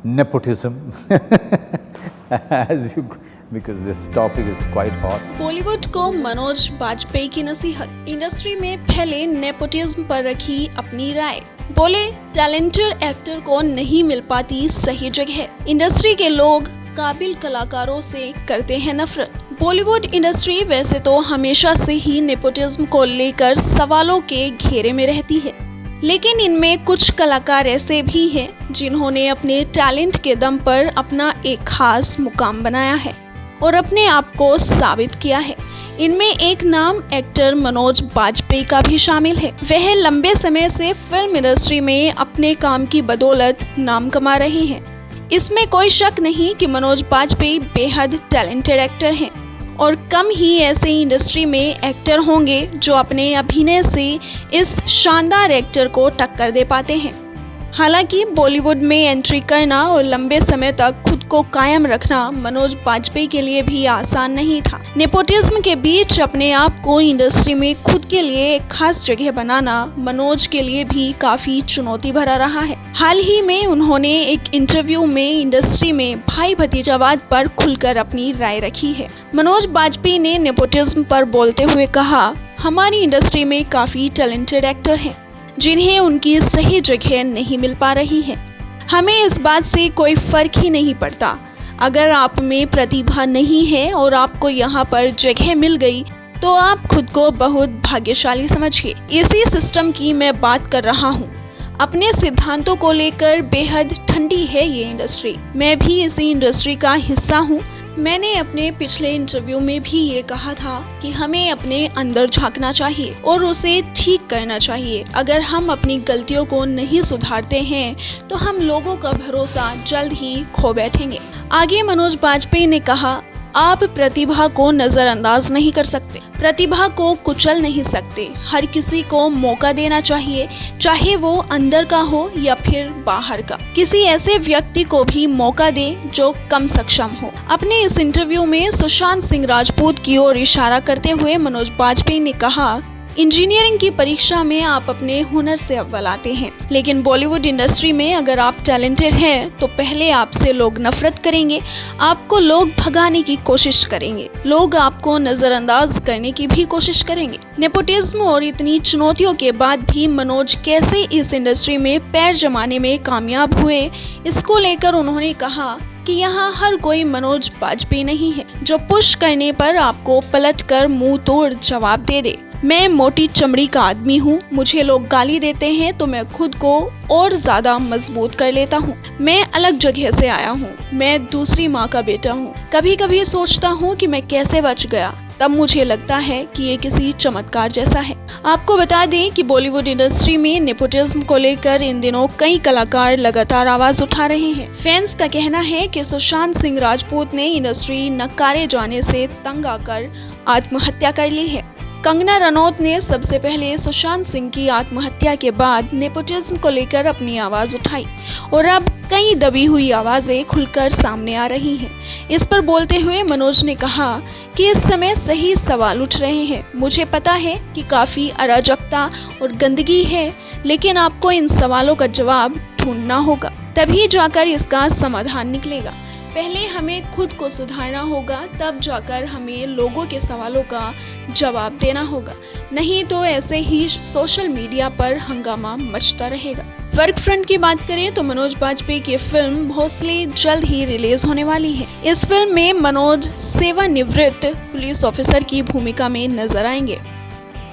nepotism as you because this topic is quite hot. Bollywood को मनोज बाजपेयी की नसीहत। इंडस्ट्री में फैले नेपोटिज्म पर रखी अपनी राय। बोले, टैलेंटेड एक्टर को नहीं मिल पाती सही जगह। इंडस्ट्री के लोग काबिल कलाकारों से करते हैं नफरत। बॉलीवुड इंडस्ट्री वैसे तो हमेशा से ही नेपोटिज्म को लेकर सवालों के घेरे में रहती है, लेकिन इनमें कुछ कलाकार ऐसे भी हैं जिन्होंने अपने टैलेंट के दम पर अपना एक खास मुकाम बनाया है और अपने आप को साबित किया है। इनमें एक नाम एक्टर मनोज बाजपेयी का भी शामिल है। वह लंबे समय से फिल्म इंडस्ट्री में अपने काम की बदौलत नाम कमा रहे हैं। इसमें कोई शक नहीं कि मनोज बाजपेयी बेहद टैलेंटेड एक्टर हैं और कम ही ऐसे इंडस्ट्री में एक्टर होंगे जो अपने अभिनय से इस शानदार एक्टर को टक्कर दे पाते हैं। हालांकि बॉलीवुड में एंट्री करना और लंबे समय तक खुद को कायम रखना मनोज बाजपेयी के लिए भी आसान नहीं था। नेपोटिज्म के बीच अपने आप को इंडस्ट्री में खुद के लिए एक खास जगह बनाना मनोज के लिए भी काफी चुनौती भरा रहा है। हाल ही में उन्होंने एक इंटरव्यू में इंडस्ट्री में भाई भतीजावाद पर खुलकर अपनी राय रखी है। मनोज बाजपेयी ने नेपोटिज्म पर बोलते हुए कहा, हमारी इंडस्ट्री में काफी टैलेंटेड एक्टर हैं जिन्हें उनकी सही जगह नहीं मिल पा रही है। हमें इस बात से कोई फर्क ही नहीं पड़ता। अगर आप में प्रतिभा नहीं है और आपको यहाँ पर जगह मिल गई तो आप खुद को बहुत भाग्यशाली समझिए। इसी सिस्टम की मैं बात कर रहा हूँ। अपने सिद्धांतों को लेकर बेहद ठंडी है ये इंडस्ट्री। मैं भी इसी इंडस्ट्री का हिस्सा हूँ। मैंने अपने पिछले इंटरव्यू में भी ये कहा था कि हमें अपने अंदर झांकना चाहिए और उसे ठीक करना चाहिए। अगर हम अपनी गलतियों को नहीं सुधारते हैं तो हम लोगों का भरोसा जल्द ही खो बैठेंगे। आगे मनोज बाजपेयी ने कहा, आप प्रतिभा को नजरअंदाज नहीं कर सकते, प्रतिभा को कुचल नहीं सकते। हर किसी को मौका देना चाहिए, चाहे वो अंदर का हो या फिर बाहर का। किसी ऐसे व्यक्ति को भी मौका दे जो कम सक्षम हो। अपने इस इंटरव्यू में सुशांत सिंह राजपूत की ओर इशारा करते हुए मनोज बाजपेयी ने कहा, इंजीनियरिंग की परीक्षा में आप अपने हुनर से अव्वल आते हैं, लेकिन बॉलीवुड इंडस्ट्री में अगर आप टैलेंटेड हैं तो पहले आपसे लोग नफरत करेंगे, आपको लोग भगाने की कोशिश करेंगे, लोग आपको नजरअंदाज करने की भी कोशिश करेंगे। नेपोटिज्म और इतनी चुनौतियों के बाद भी मनोज कैसे इस इंडस्ट्री में पैर जमाने में कामयाब हुए, इसको लेकर उन्होंने कहा कि यहाँ हर कोई मनोज बाजपेयी नहीं है जो पुश करने पर आपको पलटकर मुंह तोड़ जवाब दे दे। मैं मोटी चमड़ी का आदमी हूँ, मुझे लोग गाली देते हैं तो मैं खुद को और ज्यादा मजबूत कर लेता हूँ। मैं अलग जगह से आया हूँ, मैं दूसरी माँ का बेटा हूँ। कभी कभी सोचता हूँ कि मैं कैसे बच गया, तब मुझे लगता है कि ये किसी चमत्कार जैसा है। आपको बता दें कि बॉलीवुड इंडस्ट्री में नेपोटिज्म को लेकर इन दिनों कई कलाकार लगातार आवाज उठा रहे हैं। फैंस का कहना है कि सुशांत सिंह राजपूत ने इंडस्ट्री नकारे जाने से तंग आकर आत्महत्या कर ली है। कंगना रनौत ने सबसे पहले सुशांत सिंह की आत्महत्या के बाद नेपोटिज्म को लेकर अपनी आवाज उठाई और अब कई दबी हुई आवाजें खुलकर सामने आ रही हैं। इस पर बोलते हुए मनोज ने कहा कि इस समय सही सवाल उठ रहे हैं। मुझे पता है कि काफी अराजकता और गंदगी है, लेकिन आपको इन सवालों का जवाब ढूंढना होगा, तभी जाकर इसका समाधान निकलेगा। पहले हमें खुद को सुधारना होगा, तब जाकर हमें लोगों के सवालों का जवाब देना होगा। नहीं तो ऐसे ही सोशल मीडिया पर हंगामा मचता रहेगा। वर्क फ्रंट की बात करें तो मनोज बाजपेयी की फिल्म भोसले जल्द ही रिलीज होने वाली है। इस फिल्म में मनोज सेवानिवृत्त पुलिस ऑफिसर की भूमिका में नजर आएंगे।